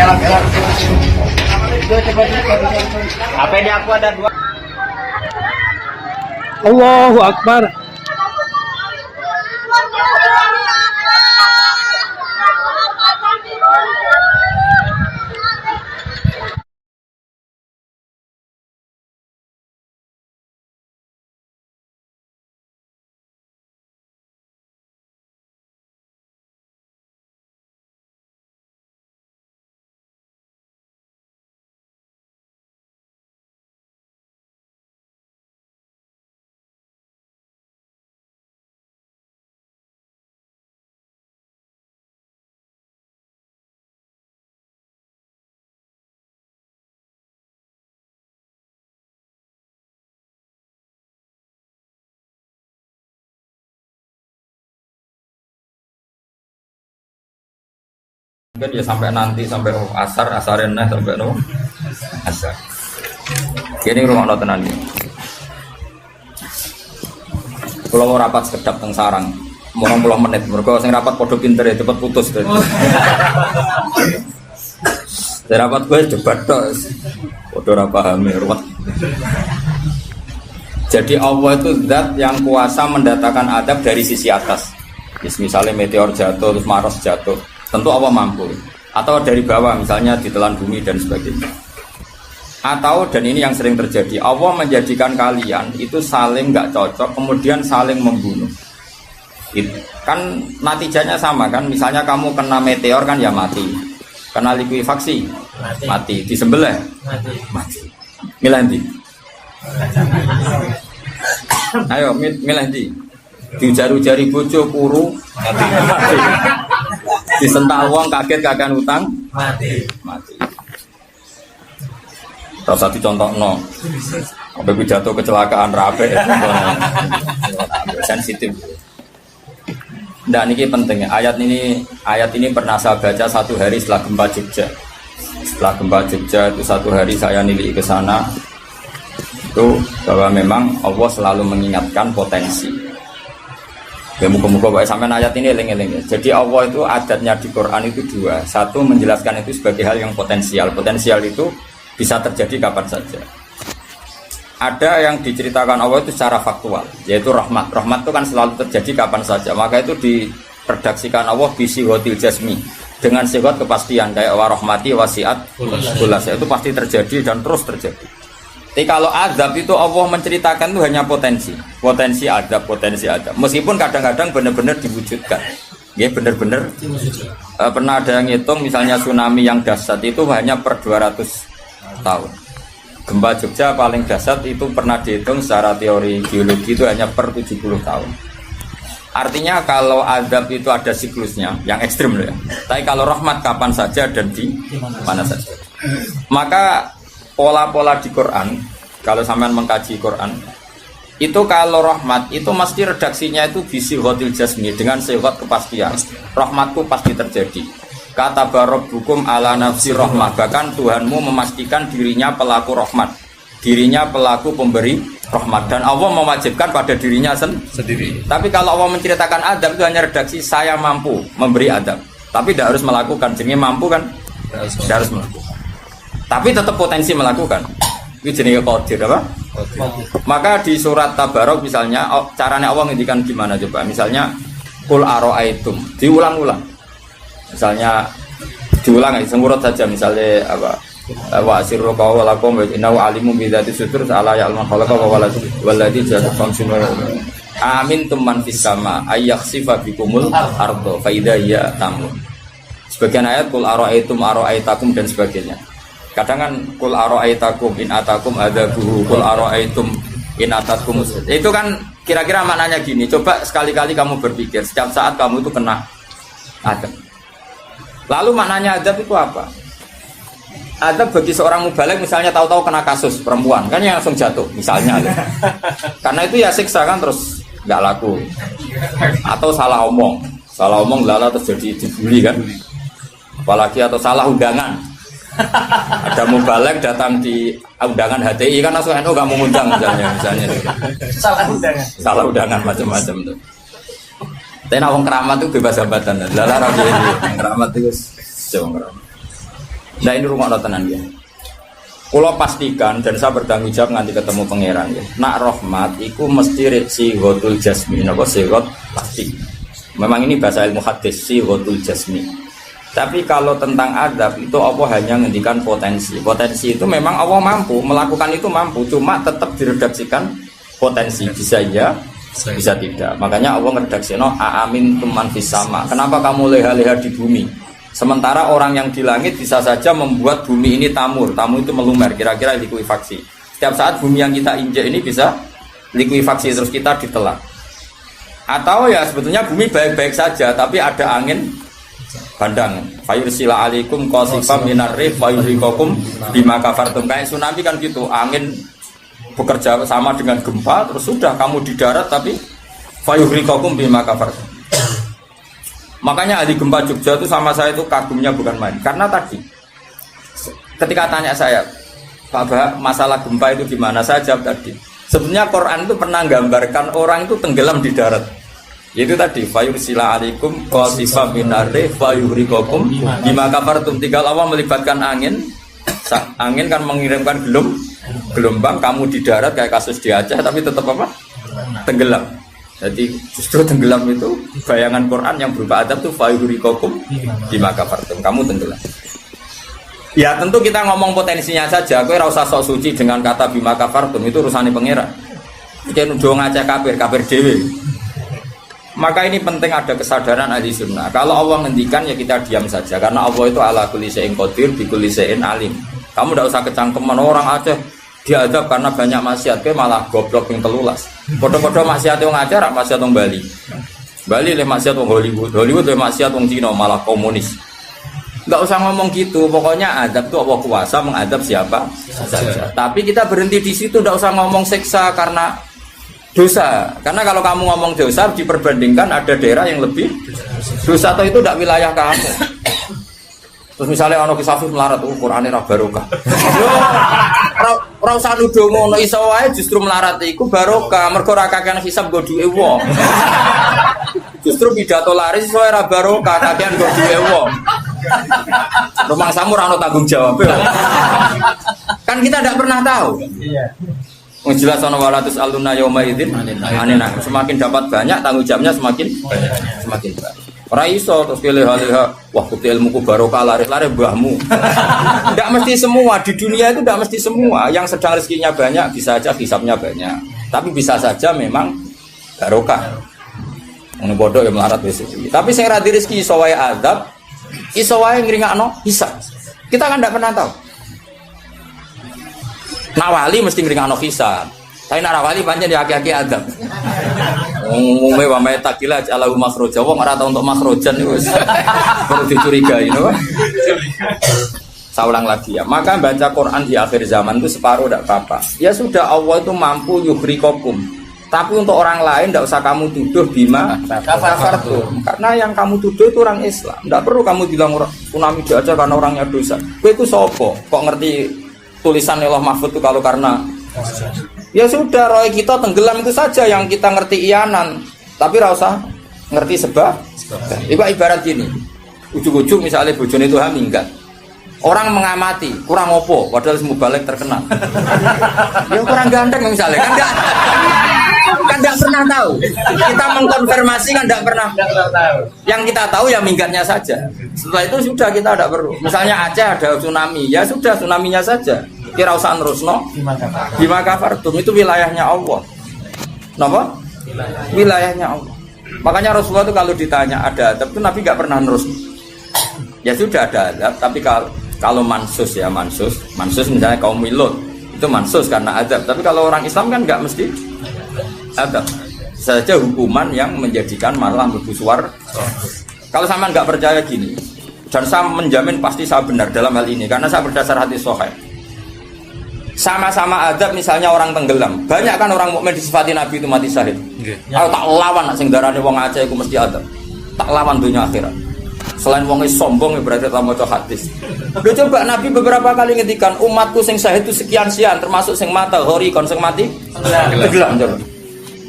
Apa di aku ada dua. Allahu Akbar. Mungkin ya sampai nanti sampai asarennya sampai asar. Ini rumah tenan ini. Kalau mau rapat sekedap teng sarang, mau 20 menit. Mereka sing rapat podo pinter ya cepet putus tuh. Saya rapat gue cepat tuh. Podo rapahami ruwet. Jadi Allah itu zat yang kuasa mendatangkan adab dari sisi atas. Misalnya meteor jatuh terus Mars jatuh. Tentu Allah mampu. Atau dari bawah misalnya ditelan bumi dan sebagainya. Atau dan ini yang sering terjadi, Allah menjadikan kalian itu saling nggak cocok, kemudian saling membunuh. Itu kan natijanya sama kan? Misalnya kamu kena meteor kan ya mati, kena likuifaksi mati, disembelih mati. Milih ndi? Ayo milih ndi? Dijaru-jari bojo kuru mati. Disental wong kaget kakan utang mati. Terus satu contoh no, sampai jatuh kecelakaan rape, sensitif. Nah ini pentingnya ayat ini pernah saya baca satu hari setelah gempa Jogja. Setelah gempa Jogja itu satu hari saya nilai ke sana itu bahwa memang Allah selalu mengingatkan potensi. Ya muka-muka sampai ayat ini eling-eling. Jadi Allah itu adatnya di Quran itu dua. Satu menjelaskan itu sebagai hal yang potensial. Potensial itu bisa terjadi kapan saja. Ada yang diceritakan Allah itu secara faktual, yaitu rahmat. Rahmat itu kan selalu terjadi kapan saja. Maka itu diredaksikan Allah bisi hotil jasmi dengan sifat kepastian kayak warahmati wasiat kulas. Itu pasti terjadi dan terus terjadi. Tapi kalau azab itu Allah menceritakan itu hanya potensi azab. Meskipun kadang-kadang benar-benar diwujudkan. Ya benar-benar pernah ada yang ngitung misalnya tsunami yang dahsyat itu hanya per 200 tahun. Gempa Jogja paling dahsyat itu pernah dihitung secara teori geologi itu hanya per 70 tahun. Artinya kalau azab itu ada siklusnya yang ekstrim loh ya. Tapi kalau rahmat kapan saja dan di mana saja. Maka pola-pola di Quran, kalau sampean mengkaji Quran, itu kalau rahmat itu mesti redaksinya itu bisi hotil jasmi dengan sifat kepastian. Rahmatku pasti terjadi. Kata barabbukum ala nafsi rahmah, bahkan Tuhanmu memastikan dirinya pelaku rahmat, dirinya pelaku pemberi rahmat, dan Allah mewajibkan pada dirinya sendiri. Tapi kalau Allah menceritakan adab itu hanya redaksi saya mampu memberi adab, tapi tidak harus melakukan. Jadi mampu kan tidak harus melakukan. Tapi tetap potensi melakukan. Itu jenis qadir apa? Maka di surat Tabarok misalnya caranya Allah ngendikan gimana coba? Misalnya qul ara'aitum, diulang-ulang. Misalnya diulang semurut saja misalnya apa? Wa asirru qawlakum wa innahu alimun bi dzati sudur ala ya'lamu khalaqa wa walladzi ja'ala samsun amintum man fis sama ayakhsifa bikumul ardo fa idza hiya tamun. Sebagian ayat qul ara'aitakum dan sebagainya. Kadang kan kul ara'aitakum in atakum adzabuhu kul ara'aitum in atakum. Itu kan kira-kira maknanya gini. Coba sekali-kali kamu berpikir setiap saat kamu itu kena adab. Lalu maknanya adab itu apa? Adab bagi seorang mubaligh misalnya tahu-tahu kena kasus perempuan kan yang langsung jatuh misalnya. Karena itu ya siksa kan terus nggak laku. Atau salah omong lala terus jadi dibully kan. Apalagi atau salah undangan. Ada mubaligh datang di undangan HTI kan langsung NU gak mau undang misalnya salah undangan macam-macam tuh. Tapi wong keramat tuh bebas hambatan. Lala rapi keramat itu jauh keramat. Nah ini rumah tenan ya. Kalau pastikan dan saya bertanggung jawab nanti ketemu pangeran ya. Nak rahmat iku mesti sighatul jasmi, napa sighat pasti. Memang ini bahasa ilmu hadis sighatul jasmi. Tapi kalau tentang adab itu Allah hanya ngendikan potensi. Potensi itu memang Allah mampu melakukan itu mampu, cuma tetap diredaksikan potensi bisa ya, bisa tidak. Makanya Allah ngeredaksino aamin tuman fis sama. Kenapa kamu leha-leha di bumi? Sementara orang yang di langit bisa saja membuat bumi ini tamur. Tamur itu melumer, kira-kira likuifaksi. Setiap saat bumi yang kita injek ini bisa likuifaksi terus kita ditelan. Atau ya sebetulnya bumi baik-baik saja, tapi ada angin bandang. Fayursila alaikum qasifam minar rih fayuhriqakum bima kafartum. Kayak tsunami kan gitu, angin bekerja sama dengan gempa, terus sudah kamu di darat tapi fayuhriqakum bima kafartum. Makanya ahli gempa Jogja itu sama saya itu kagumnya bukan main. Karena tadi ketika tanya saya, Pak Bah, masalah gempa itu gimana? Saya jawab tadi, sebenarnya Quran itu pernah gambarkan orang itu tenggelam di darat. Yaitu tadi fayursila alaikum qasifam minarri fayuhriqakum bima kafartum. Tinggal Allah melibatkan angin. Angin kan mengirimkan gelombang, kamu di darat kayak kasus di Aceh tapi tetap apa? Tenggelam. Jadi justru tenggelam itu bayangan Quran yang berupa adab itu fayuhriqakum bima kafartum. Kamu tenggelam. Ya tentu kita ngomong potensinya saja. Kowe ora usah sok suci dengan kata bima kafartum, itu urusane pangeran. Iki nuduh ngacak kafir dhewe. Maka ini penting ada kesadaran ahli sunnah. Kalau Allah ngendikan ya kita diam saja, karena Allah itu ala kulli syai'in qadir bi kulli syai'in alim. Kamu tidak usah kecangkeman orang Aceh diadab karena banyak maksiat, ke malah goblok yang telulas. Podo-podo maksiat yang Aceh, rak maksiat yang Bali. Bali le maksiat yang Hollywood, Hollywood le maksiat yang Cina malah komunis. Enggak usah ngomong gitu, pokoknya adab itu Allah kuasa mengadab siapa saja. Tapi kita berhenti di situ, tidak usah ngomong siksa karena dosa. Karena kalau kamu ngomong dosa diperbandingkan ada daerah yang lebih dosa atau itu tidak wilayah kamu. Terus misalnya ono kisah melarat, Qur'ane ra barokah. Yo ora usah nuduh ngono, iso wae justru melarat iku barokah, mergo ra kakean hisab nggo duwe wong. Justru pidato laris iso ora barokah, kakean nggo duwe wong. Rumah samu ora ono tanggung jawab. Kan kita tidak pernah tahu. Iya. Jelas ana walatus aluna yauma idzin anena. Semakin dapat banyak tanggung jawabnya semakin banyak. Ora iso terus pilih-pilih wah kuti ilmuku barokah laris-laris mbahmu. Tidak mesti semua di dunia itu tidak mesti semua. Yang sedang rezekinya banyak bisa saja hisabnya banyak. Tapi bisa saja memang barokah. Ngono bodoh ya melarat wis iki. Tapi sing ra di rezeki iso wae azab, iso wae ngringakno hisab. Kita kan tidak pernah tahu. Nawali mesti ngringakno hisab. Tapi nak wali pancen ya aki-aki adab. Umume wa may takila alahu makhraja. Wong ora tau untuk makhrajan niku wis perlu dicurigai no. Saya ulang lagi ya. Maka baca Quran di akhir zaman itu separuh tidak apa-apa. Ya sudah Allah itu mampu yuhriqakum. Tapi untuk orang lain tidak usah kamu tuduh bima kafartum. Karena yang kamu tuduh itu orang Islam. Tidak perlu kamu bilang tsunami aja karena orangnya dosa. Kowe iku sapa? Kok ngerti tulisan Allah Mahfud itu kalau karena ya sudah, roy kita tenggelam itu saja yang kita ngerti iyanan, tapi rasa ngerti sebab. Ibarat gini, ujuk-ujuk misalnya bojone itu minggat, orang mengamati kurang opo, padahal semua balik terkenal. Ya kurang ganteng misalnya, kan nggak pernah tahu. Kita mengkonfirmasi kan nggak pernah tahu. Yang kita tahu ya minggatnya saja. Setelah itu sudah kita tidak perlu. Misalnya Aceh ada tsunami, ya sudah tsunaminya saja. Kira usah nerusno bima kafartum, itu wilayahnya Allah. Napa? Wilayahnya Allah. Makanya Rasulullah itu kalau ditanya ada adab itu Nabi nggak pernah nerus. Ya sudah ada adab, tapi kalau mansus ya mansus misalnya kaum Lut itu mansus karena adab. Tapi kalau orang Islam kan nggak mesti adab. Saja hukuman yang menjadikan malah mlebu swarga. Kalau sama nggak percaya gini, dan saya menjamin pasti saya benar dalam hal ini karena saya berdasar hadis sahih. Sama-sama adab misalnya orang tenggelam. Banyak kan orang mukmin disifati Nabi itu mati syahid. Kalau tak lawan nak sing darane wong Aceh iku mesti adab. Tak lawan dunia akhirat. Selain wong sombong ya berarti tak maca hadis. Lho coba Nabi beberapa kali ngendikan umatku sing syahid itu sekian-sekian termasuk sing mata hori kon sing mati tenggelam coba.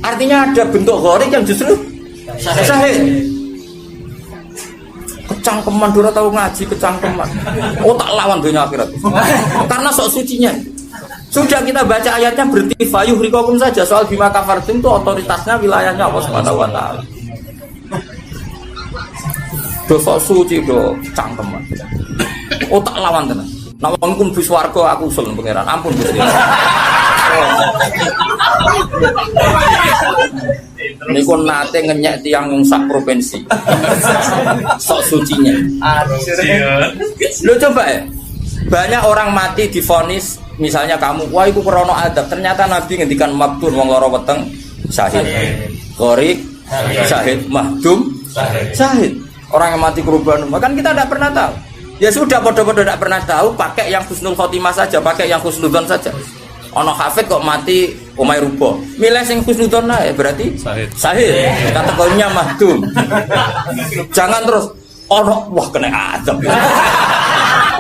Artinya ada bentuk hori yang justru syahid. kecangkeman dora tahu ngaji kecangkeman. Oh tak lawan dunia akhirat. Karena sok sucinya. Sudah kita baca ayatnya berhenti fayuh rikokum saja soal bima kafartum itu otoritasnya wilayahnya Allah Subhanahu wa taala. Dosa suci do cangkeman. Oh tak lawan tenan. Nek wong kum bis warga aku usul pangeran. Ampun Gusti. Niku nate ngenyek tiang sak provinsi. Sok sucinya. Lo coba ya. Banyak orang mati divonis misalnya kamu, wah itu krono adab. Ternyata Nabi ngendikan maktun wong loro weteng syahid. Qorik syahid, mahdum syahid. Orang yang mati korban, kan kita tidak pernah tahu. Ya sudah, bodoh-bodoh tidak pernah tahu. Pakai yang husnul khotimah saja, pakai yang husnudzon saja. Ono hafid kok mati umay rubo. Milih sing husnudzon ya berarti syahid. Kategorinya mahdum. Jangan terus ono wah kena adab.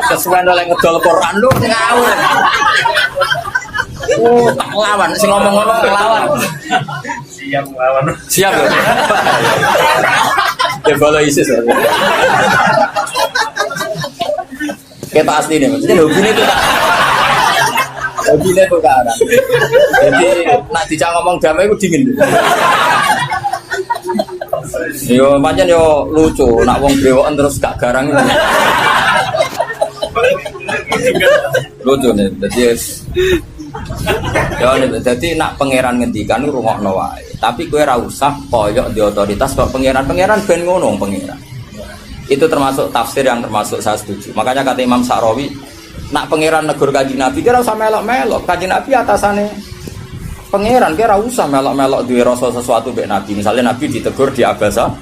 Kesuwen oleh ngedol Quran lu ngawur. Oh, tak lawan sing ngomong-ngomong lawan. Siap lawan. Siap lho. Debalo ISIS. Kita asli nih, maksudnya hobinya itu tak. Hobinya itu tak ada. Jadi nak dijak ngomong damai itu dingin. Yo pancen yo lucu, nak wong brewoken terus gak garang. Lucu nih, jadi nak pangeran ngendikan rungokno wae. Tapi kowe ora usah koyok di otoritas kok pangeran ben ngono pangeran. Itu termasuk tafsir yang termasuk saya setuju. Makanya kata Imam Sa'rawi, nak pangeran negur Kanjeng Nabi kira usah melok-melok. Kanjeng Nabi atasane pangeran kira usah melok-melok duwe rasa sesuatu mbek Nabi. Misalnya Nabi ditegur di abasa,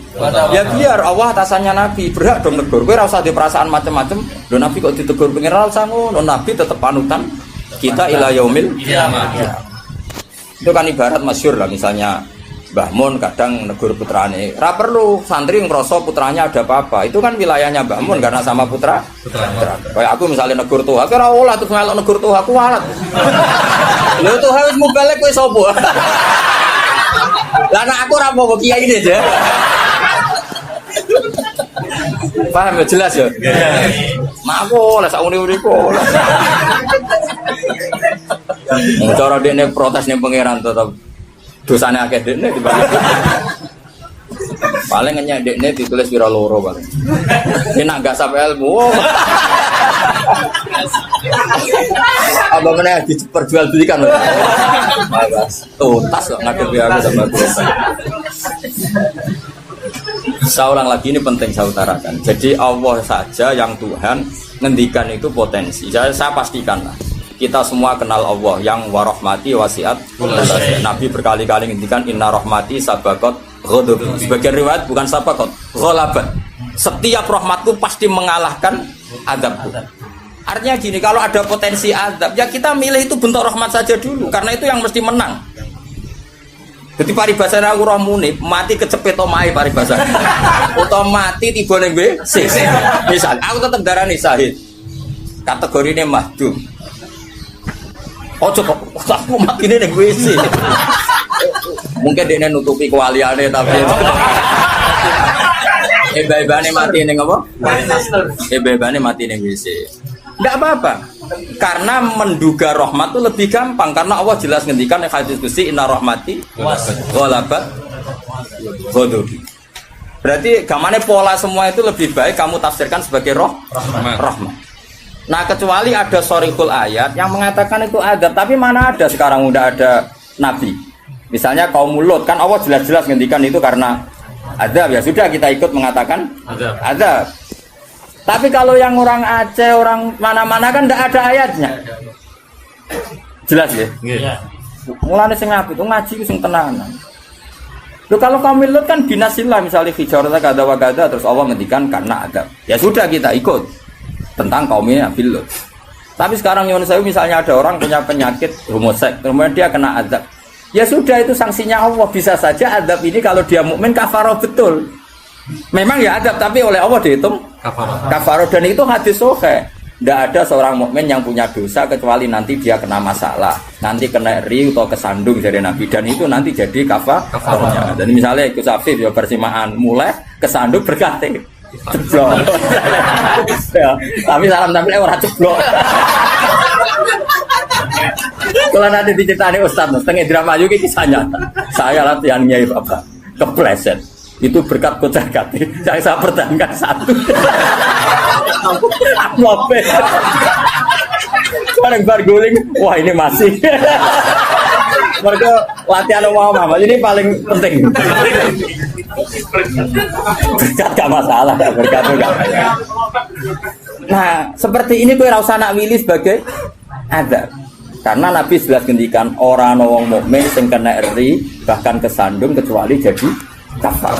ya biar Allah atasannya Nabi, berhak dong negur. Kowe ora usah di perasaan macam-macam. Lho Nabi kok ditegur pangeran ora usah ngono. Nabi tetep panutan kita ila yaumil qiyamah. Itu kan ibarat masyhur lah, misalnya Mbah Mun kadang negur putrane. Ra perlu santri ngrasa putranya ada apa-apa. Itu kan wilayahnya Mbah Mun karena sama putra. Kayak aku misalnya negur tuh, aku ora olah terus melok negur tuh aku walat. Lho tuh harus mubalek kowe sapa? Lah nek aku ora mau kiai ini aja. Paham ya jelas ya? Mak aku lah sak uni-uniku. Cara dene protes ning pangeran tetep dosane akeh dekne dibanding. Paling ngenyek dekne ditulis pira loro paling. Ini nak gak sampai ilmu. Apa meneh diperjualbelikan lho. Tuntas kok ngadepi aku sama dosa. Saya ulang lagi, ini penting saya utarakan. Jadi Allah saja yang Tuhan ngendikan itu potensi. Saya pastikan lah. Kita semua kenal Allah yang warahmati wasiat. Nabi berkali-kali ngendikan inna rahmati sabaqat ghadabi. Sebagian riwayat bukan sabaqat, ghalabat. Setiap rahmatku pasti mengalahkan azabku. Artinya gini, kalau ada potensi azab, ya kita milih itu bentuk rahmat saja dulu, karena itu yang mesti menang. Jadi paribasane aku roh munib, mati kecepet omahe paribasane. Utawa mati tiba ning WC. Misal aku tetep darani syahid. Kategorine mahdum. Ojo kok aku makine ning WC. Mungkin dia nutupi kewaliane tapi ebane mati ning apa? Ebane mati ning WC. Enggak apa-apa. Karena menduga rahmat itu lebih gampang karena Allah jelas ngendikan di hadis qudsi inna rahmati ghalabat ghadabi. Berarti gamane pola semua itu lebih baik kamu tafsirkan sebagai rahmat. Nah, kecuali ada sharihul ayat yang mengatakan itu adab, tapi mana ada sekarang udah ada nabi. Misalnya kaum Lut kan Allah jelas-jelas ngendikan itu karena adab, ya sudah kita ikut mengatakan adab. Tapi kalau yang orang Aceh, orang mana-mana kan tidak ada ayatnya. Jelas ya? Iya. Mulane sing apik itu ngaji sing tenanan. Loh kalau kaum Lut kan binasillah misalnya hijarata kada wa kada terus Allah ngendikan karena adab. Ya sudah kita ikut tentang kaumnya Nabi Lut. Tapi sekarang Yunus saya misalnya ada orang punya penyakit homoseks, kemudian dia kena adab. Ya sudah itu sanksinya Allah. Bisa saja adab ini kalau dia mukmin kafarah betul. Memang ya adab tapi oleh Allah dihitung kafarah dan itu hadis sahih. Tidak ada seorang mukmin yang punya dosa kecuali nanti dia kena masalah, nanti kena ri atau kesandung dari Nabi dan itu nanti jadi kafarahnya. Dan misalnya ikut Safif ya persimaan mulai kesandung berganti. Ceblok. Ya, tapi salam tempel ora ceblok. Kalau nanti diceritani Ustaz, setengah drama juga kisahnya. Saya latihan Nyai Bapak, kepleset. Itu berkat kocar kati. Saya pertahankan satu. Mope. Bareng bar guling, wah ini masih. Mereka latihan mama, ini paling penting. Berkat gak masalah, berkat enggak. Nah, seperti ini kowe ora usah nak milih sebagai azab. Karena Nabi jelas ngendikan orang wong mukmin sing kena eri bahkan kesandung kecuali jadi kafar.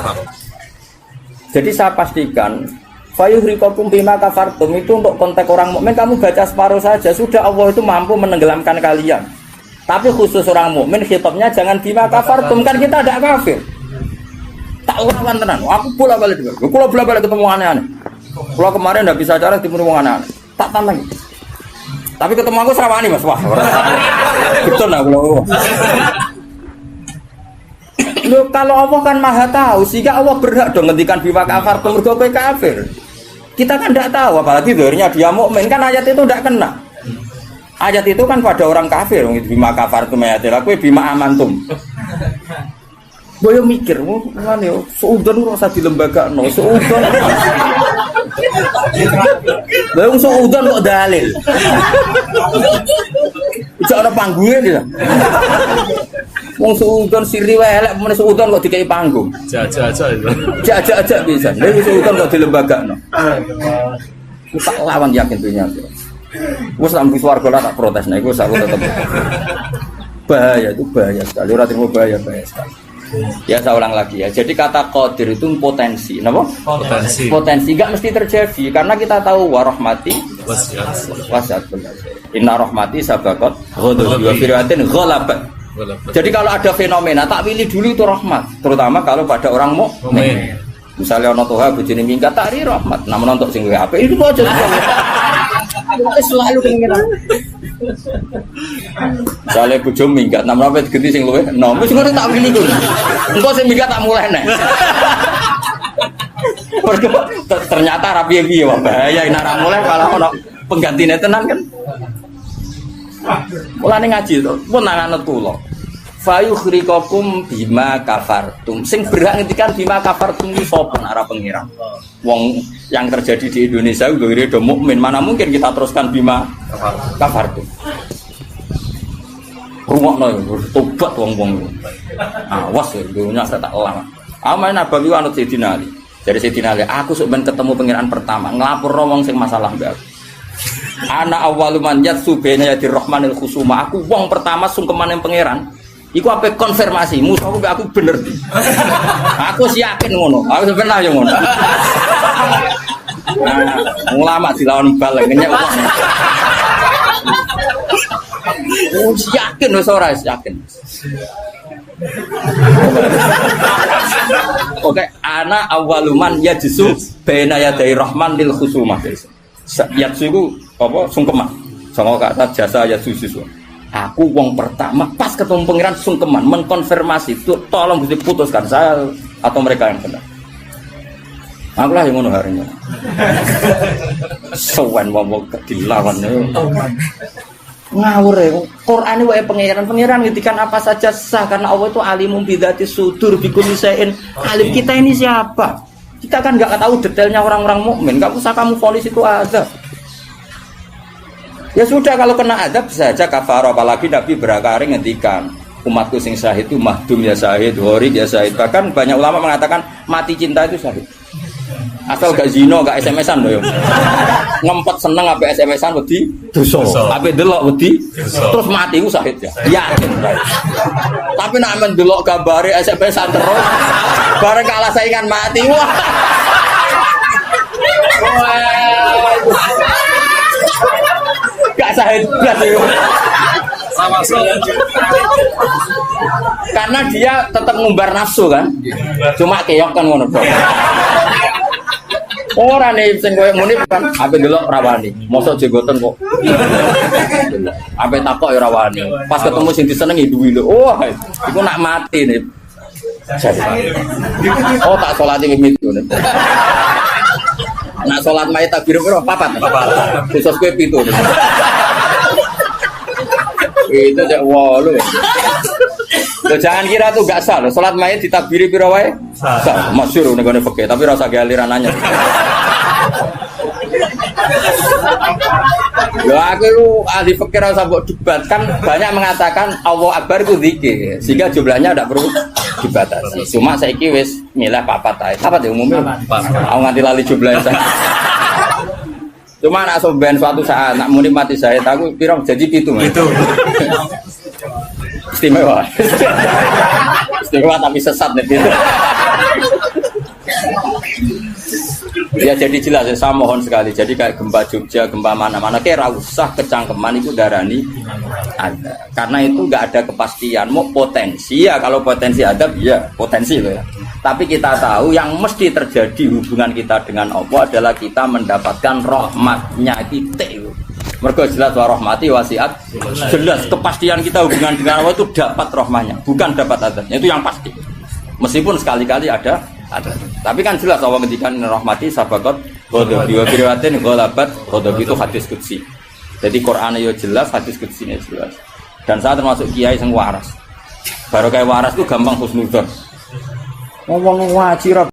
Jadi saya pastikan fayuhriqakum bima kafartum itu untuk konteks orang mukmin kamu baca separuh saja sudah Allah itu mampu menenggelamkan kalian. Tapi khusus orang mukmin khitabnya jangan bima kafartum kan kita tidak kafir. Tak lawan tenan. Aku bola-balik juga. Kalau bola-balik ketemu aneh-aneh. Kalau kemarin tidak bisa cara ketemu aneh-aneh. Tak tantang. Tapi ketemu aku serawani Mas. Wah. Betul lah kalau. Loh, kalau Allah kan maha tahu, sehingga Allah berhak dong ngendikan bima kafartum mergo kowe kafir. Kita kan tidak tahu, apalagi zahirnya dia mukmin kan ayat itu tidak kena. Ayat itu kan pada orang kafir, bima kafartum ayatil kowe bima amantum. Boyo mikir, ngene yo, seudon kok usah dilembagakno, seudon. Lah wong seudon kok dalil. Ijo ana panggunge lho. Wong seudon siri wae elek men seudon kok dikai panggung. Jajak-jajak itu. Jajak-jajak bisa. Lha seudon kok dilembagakno. Ku tak lawan yakin dunya. Wes sampe swarga lah tak protes nek iku aku tetep. Bahaya itu bahaya sekali. Ora terima bahaya sekali. Ya saya ulang lagi ya. Jadi kata qadir itu potensi, napa? Potensi. Potensi enggak mesti terjadi karena kita tahu warahmati wasiat. Inna rahmati sabaqat ghadabi wa fir'atin ghalabat. Jadi kalau ada fenomena tak pilih dulu itu rahmat, terutama kalau pada orang mukmin. Misalnya ono toha bojone minggat tari rahmat, namun untuk sing luwih apik itu aja. Selalu keinginan. Misalnya bojo minggat, namun apa ganti sing luwih enom, wis ngono tak pilih kuwi. Engko sing minggat tak mulai nek. Ternyata rapi piye wae bahaya nek ora mulai kalau ono penggantine tenan kan. Mulane ngaji to, pun nangane kula. Fayukhriqakum bima kafartum. Sing berhak ngendikan bima kafartum iki sapa arah pengira. Wong yang terjadi di Indonesia udah do mukmin, mana mungkin kita teruskan bima kafartum. Rungokno tobat wong-wong. Awas ya dunya tak lama. Amane Nabawi anut Sayyidina Ali. Dari Sayyidina Ali, aku sok ben ketemu pengiran pertama, nglapurno wong sing masalah mbak. Ana awwaluman yatsu baina yadir rahmanil khusuma. Aku wong pertama sungkeman yang pangeran. Iku apa konfirmasi musuhku aku bener. Aku sih yakin ngono. Aku sebenarnya ngono. Nah, ulama dilawan bal ngenyek. Oh, yakin wis ora yakin. Oke, ana awaluman yajsu baina yaday rahman lil khusumah. Yajsu iku apa sungkeman. Sama kata jasa yajsu siswa. Aku wong pertama pas ketemu pangeran sungkeman mengkonfirmasi itu tolong diputuskan saya atau mereka yang benar. Aku lah yang ngono harinya. Sowan wong dilawan ngawur ya. Quran wae pangeran ngendikan apa saja sah karena Allah itu alimum bidzati sudur bikulli syai'in. Alim kita ini siapa? Kita kan enggak tahu detailnya orang-orang mukmin. Enggak usah kamu vonis itu ada. Ya sudah kalau kena azab saja kafar, apalagi Nabi berakari ngendikan umatku sing syahid itu mahdum ya syahid, horik ya syahid. Bahkan banyak ulama mengatakan mati cinta itu syahid. Asal gak zino, gak SMS-an loh. Ngempet seneng apa SMS-an wedi dosa. Apa delok wedi terus mati ku syahid ya. Yakin. Tapi nek men delok gambare SMS-an terus bareng kalah saingan mati. Wah. Gak syahid blas itu. Sama saja. Karena dia tetap ngumbar nafsu kan. Cuma keok kan ngono. Ora nih sing koyo muni kan ape delok rawani. Mosok jenggoten kok. Ape takok ya rawani. Pas ketemu sing disenengi duwi lho. Wah, iku nak mati nih. Oh tak salati mimit ngono. Nak sholat mayit takbir piro? Papat. Khusus kowe 7. Itu cek 8. Loh, jangan kira tuh gak sah loh. Sholat mayit ditakbiri piro wae? Sah. Masyhur ning gone fikih, tapi rasa galiran nanya. Loh aku lu ahli fikih rasa mbok debat kan banyak mengatakan Allahu Akbar itu zikir sehingga jumlahnya tidak perlu dibatasi. Cuma saiki wis milih papat ae. Papat ya umumnya. Aku nganti lali jumlahnya. Cuma nak soben suatu saat nak muni mati saya aku piro jadi itu. Itu. Istimewa. Istimewa tapi sesat nih itu. Ya jadi jelas ya, saya mohon sekali. Jadi kayak gempa Jogja, gempa mana-mana kayak usah kecangkeman itu darani ada. Karena itu nggak ada kepastian. Mau potensi ya, kalau potensi ada ya potensi loh ya. Tapi kita tahu yang mesti terjadi hubungan kita dengan Allah adalah kita mendapatkan rahmatnya titik. Mergo jelas wa rahmati wasiat. Jelas kepastian kita hubungan dengan Allah itu dapat rahmatnya, bukan dapat adanya. Itu yang pasti. Meskipun sekali-kali ada. Tapi kan jelas Allah ngendikan rahmati sabaqat ghadabi wa biriwatin ghalabat ghadabi itu hadis qudsi. Jadi Quran yo jelas, hadis qudsi ini jelas. Dan saya termasuk kiai sing waras. Baru kayak waras itu gampang husnudzon. Ngomong wajib